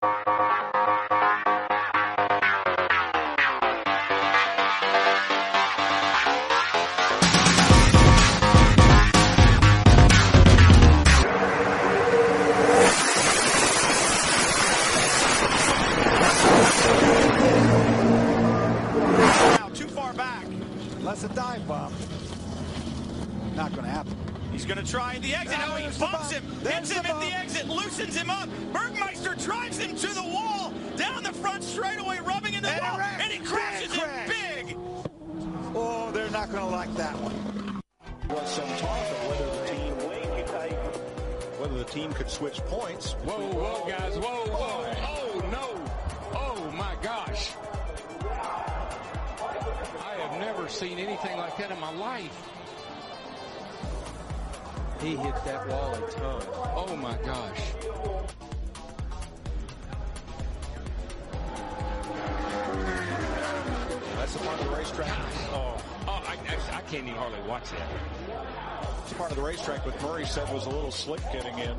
That's a dive bomb. Not going to happen. He's going to try the exit. Oh, he bumps him, hits him at the exit, loosens him up. Bergmeister drives him to the wall, down the front straightaway, rubbing in the wall, and he crashes him big. Oh, they're not going to like that one. Was some talk of whether the team could switch points. Whoa, guys, whoa. Oh, no. Oh, my gosh. I have never seen anything like that in my life. He hit that wall a ton. Oh my gosh. That's a part of the racetrack. I can't even hardly watch that. It's part of the racetrack, but Murray said was a little slick getting in.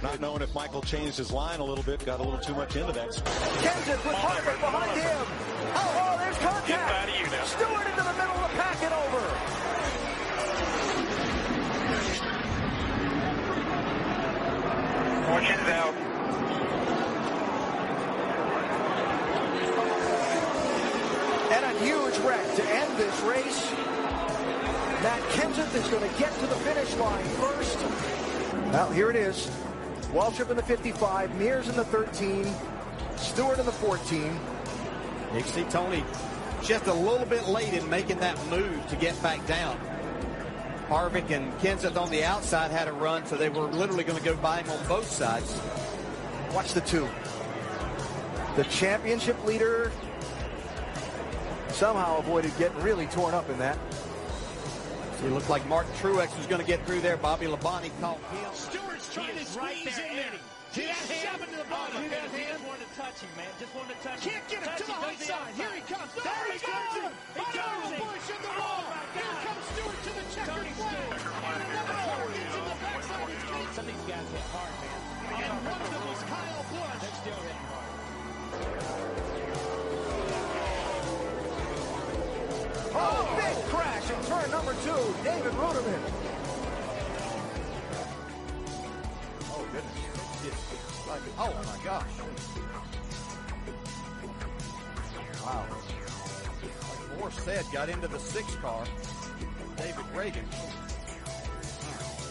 Not knowing if Michael changed his line a little bit, got a little too much into that. Kenseth with Harvick behind him. Oh, there's contact. Stewart into the middle of the pack and over. Caution's out. And a huge wreck to end this race. Matt Kenseth is going to get to the finish line first. Well, here it is. Waltrip in the 55, Mears in the 13, Stewart in the 14. You see Tony just a little bit late in making that move to get back down. Harvick and Kenseth on the outside had a run, so they were literally going to go by him on both sides. Watch the two. The championship leader somehow avoided getting really torn up in that. It looked like Martin Truex was going to get through there. Bobby Labonte caught him. Stewart's trying to squeeze in there. He's shoving to the bottom. He just wanted to touch him, man. Just wanted to touch him. Can't get him to the high side. Here he comes. There he goes. Final push in the wall. Here comes Stewart to the checkered flag. And another car gets in the backside. It's Kenseth. Some of these guys hit hard, man. And one of them is Kyle Busch. They're still hitting hard. Oh, big crash in turn number 2. David Ruderman. Oh, goodness. Oh, my gosh. Wow. Like Moore said, got into the 6 car. David Reagan.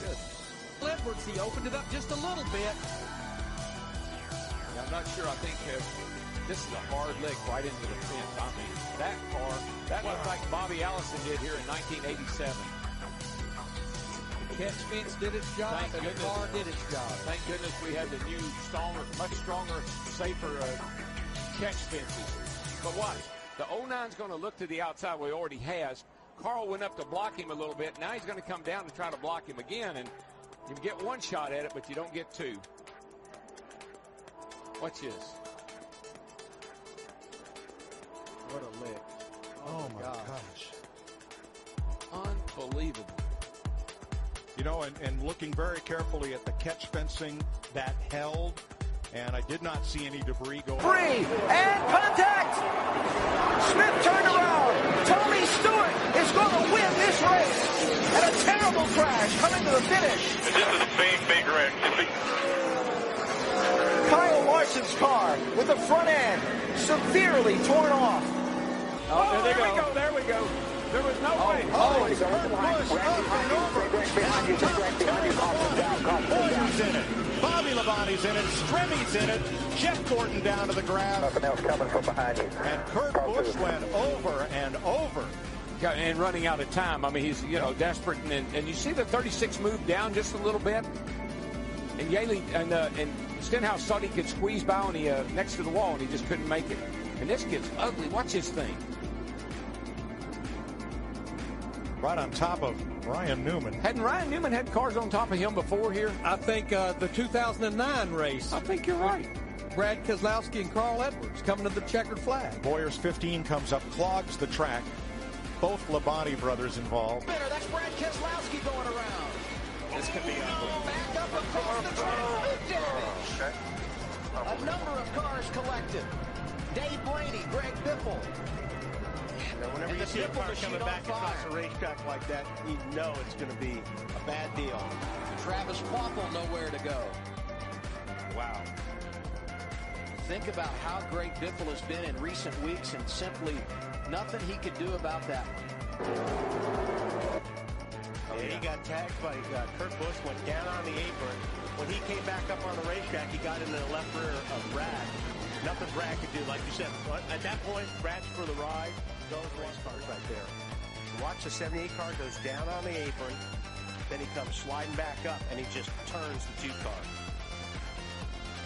Good. Edwards, he opened it up just a little bit. I'm not sure. I think this is a hard lick right into the fence. I mean, that car, that looks like Bobby Allison did here in 1987. The catch fence did its job, and the car did its job. Thank goodness we have the new, much stronger, safer catch fences. But watch, the 09's going to look to the outside where he already has. Carl went up to block him a little bit. Now he's going to come down and try to block him again, and you get one shot at it, but you don't get two. Watch this. What a lick. Oh, my gosh. Unbelievable. You know, and looking very carefully at the catch fencing that held, and I did not see any debris go. Free and contact. Smith turned around. Tony Stewart is going to win this race. And a terrible crash coming to the finish. This is a big wreck. Kyle Larson's car with the front end severely torn off. Oh, there we go. There was no way. Oh, it's Kurt Busch Boyer's in it. Bobby Labonte's in it. Stremmy's in it. Jeff Gordon down to the ground. Nothing else coming from behind you. And Kurt Busch went over and over. And running out of time. I mean, he's, desperate. And you see the 36 move down just a little bit. And Yaley and Stenhouse thought he could squeeze by on the next to the wall, and he just couldn't make it. And this gets ugly. Watch this thing. Right on top of Ryan Newman. Hadn't Ryan Newman had cars on top of him before here? I think the 2009 race. I think you're right. Brad Keselowski and Carl Edwards coming to the checkered flag. Boyer's 15 comes up, clogs the track. Both Labonte brothers involved. That's Brad Keselowski going around. This could be ugly. Back up across the track. Damage. A number of cars collected. Dave Blaney, Greg Biffle. Whenever you see a car coming back across a racetrack like that, you know it's going to be a bad deal. Travis Quaffle nowhere to go. Wow. Think about how great Biffle has been in recent weeks and simply nothing he could do about that one. He got tagged by Kurt Busch, went down on the apron. When he came back up on the racetrack, he got into the left rear of Brad. Nothing Brad could do, like you said. At that point, Brad's for the ride. Those race cars right there. Watch the 78 car goes down on the apron. Then he comes sliding back up, and he just turns the 2 car.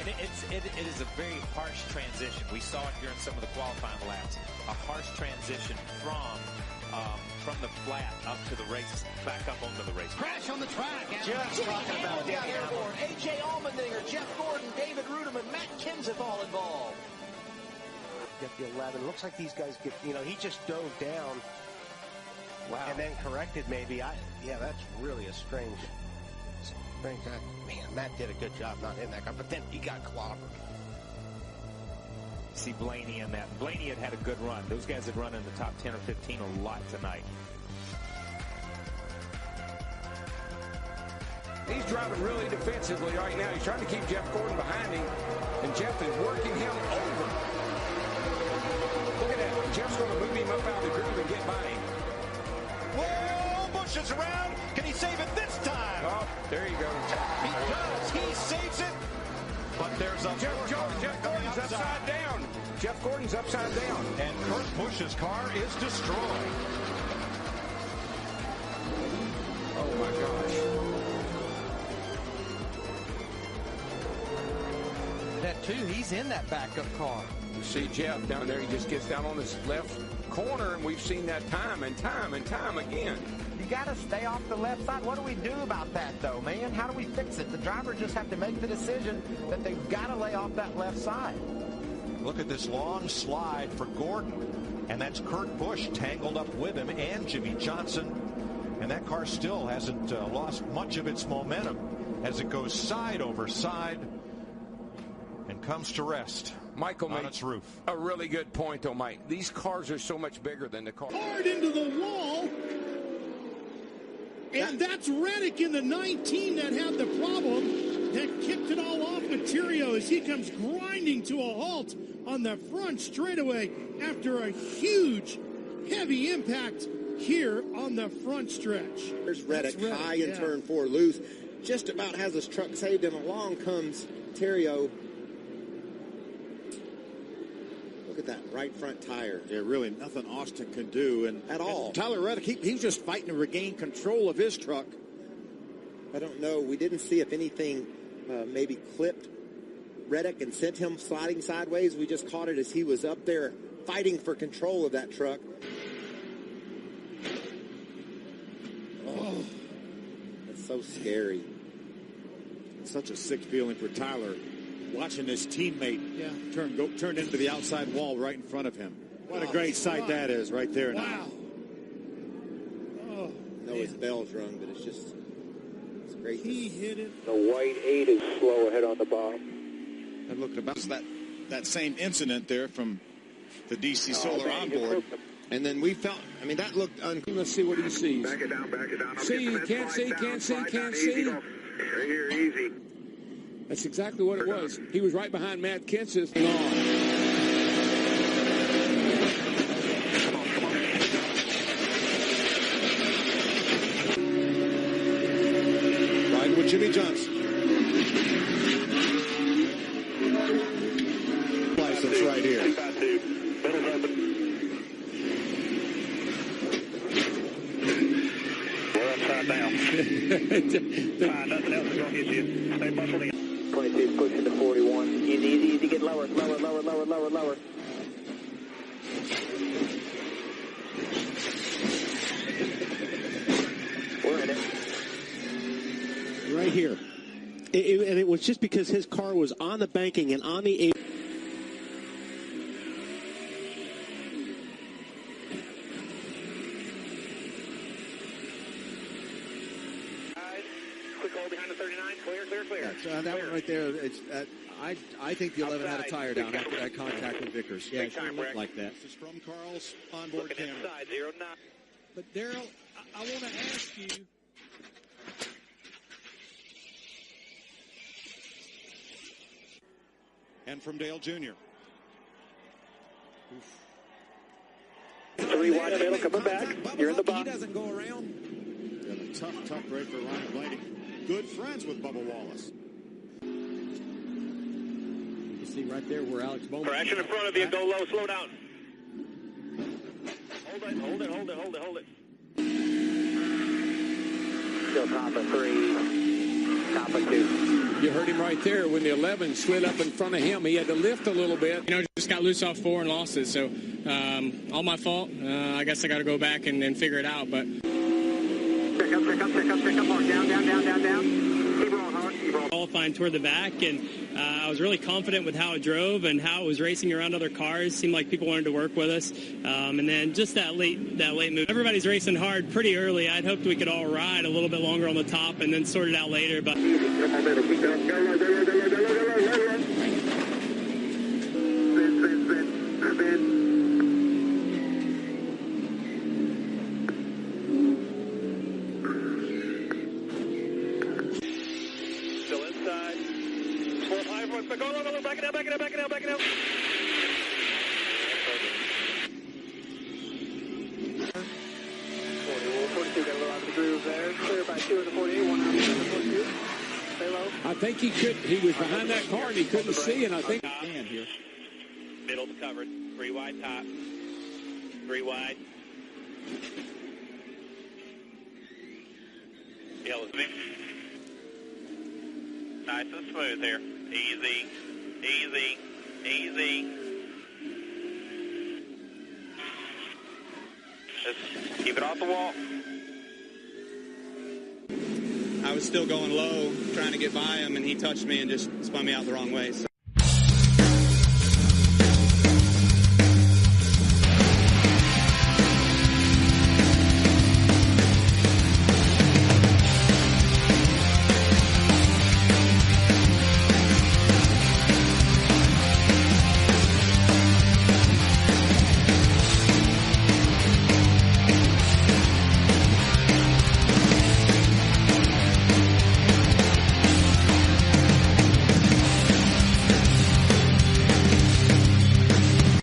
And it is a very harsh transition. We saw it here in some of the qualifying laps. A harsh transition from the flat up to the race, back up onto the race. Crash on the track. Just talking about got airborne. A.J. Allmendinger, Jeff Gordon, David Ruderman, Matt Kenseth all involved. Get the 11. Looks like these guys get, he just dove down. Wow. And then corrected maybe. Yeah, that's really a strange man, Matt did a good job not hitting that car, but then he got clobbered. See Blaney in that. Blaney had a good run. Those guys had run in the top 10 or 15 a lot tonight. He's driving really defensively right now. He's trying to keep Jeff Gordon behind him, and Jeff is working him over. Look at that. Jeff's going to move him up out of the groove and get by him. Whoa, Busch is around. Can he save it this time? Oh, there you go. He does. He saves it. But there's a Jeff Gordon's upside down. Jeff Gordon's upside down. And Kurt Busch's car is destroyed. Oh, my gosh. That, too, he's in that backup car. You see Jeff down there. He just gets down on his left corner, and we've seen that time and time and time again. You got to stay off the left side. What do we do about that, though, man? How do we fix it? The drivers just have to make the decision that they've got to lay off that left side. Look at this long slide for Gordon. And that's Kurt Busch tangled up with him and Jimmy Johnson. And that car still hasn't lost much of its momentum as it goes side over side and comes to rest. Michael on made its roof. A really good point, though, Mike. These cars are so much bigger than the car. Hard into the wall. And that's Reddick in the 19 that had the problem that kicked it all off Materio as he comes grinding to a halt on the front straightaway after a huge, heavy impact here on the front stretch. There's Reddick high in turn 4 loose. Just about has his truck saved, and along comes Materio. Look at that right front tire. Yeah, really nothing Austin can do. And at all. Tyler Reddick, he's just fighting to regain control of his truck. I don't know. We didn't see if anything maybe clipped Reddick and sent him sliding sideways. We just caught it as he was up there fighting for control of that truck. Oh, that's so scary. It's such a sick feeling for Tyler, watching his teammate turn into the outside wall right in front of him. What a great sight that is right there. Wow. Now. Oh, I know his bell's rung, but it's great. He hit it. The white 8 is slow ahead on the bottom. And look, about that same incident there from the DC Solar onboard. And then we felt, that looked Let's see what he sees. Back it down. See, can't see. Right here, easy. That's exactly what it was. He was right behind Matt Kenseth. Riding with Jimmy Johnson. License right here. We're upside down. Nothing else is going to get you. Stay buckled in. 22 pushing to 41. Easy, get lower. We're in it. Right here. And it was just because his car was on the banking and on the apron. Quick hold behind the 39. Clear. So that one right there, it's, I think the 11 had a tire down after that contact with Vickers. Yeah, it sure looked like that. This is from Carl's onboard camera. Inside, 0-9. But Daryl, I want to ask you. And from Dale Jr. 3 wide middle coming back. You're in the box. He doesn't go around. Yeah, tough break for Ryan Blaney. Good friends with Bubba Wallace. You can see right there where Alex Bowman. Correction in front of you. Go low. Slow down. Hold it. Still top of 3. Top of 2. You heard him right there when the 11 slid up in front of him. He had to lift a little bit. Just got loose off 4 and lost it. So all my fault. I guess I got to go back and figure it out. But Check up. Hard. Down. Keep rolling hard. Qualifying toward the back, and I was really confident with how it drove and how it was racing around other cars. Seemed like people wanted to work with us, and then just that late move. Everybody's racing hard pretty early. I'd hoped we could all ride a little bit longer on the top and then sort it out later. But Back it out. 42, got a little out of the groove there. Clear by 2 in the 48, 1 out of the 42. Stay low. I think he was behind that car and he couldn't see, and I think here. Middle's covered. 3 wide top. 3 wide. Yellow's me. Nice and smooth here. Easy. Just keep it off the wall. I was still going low, trying to get by him, and he touched me and just spun me out the wrong way. So.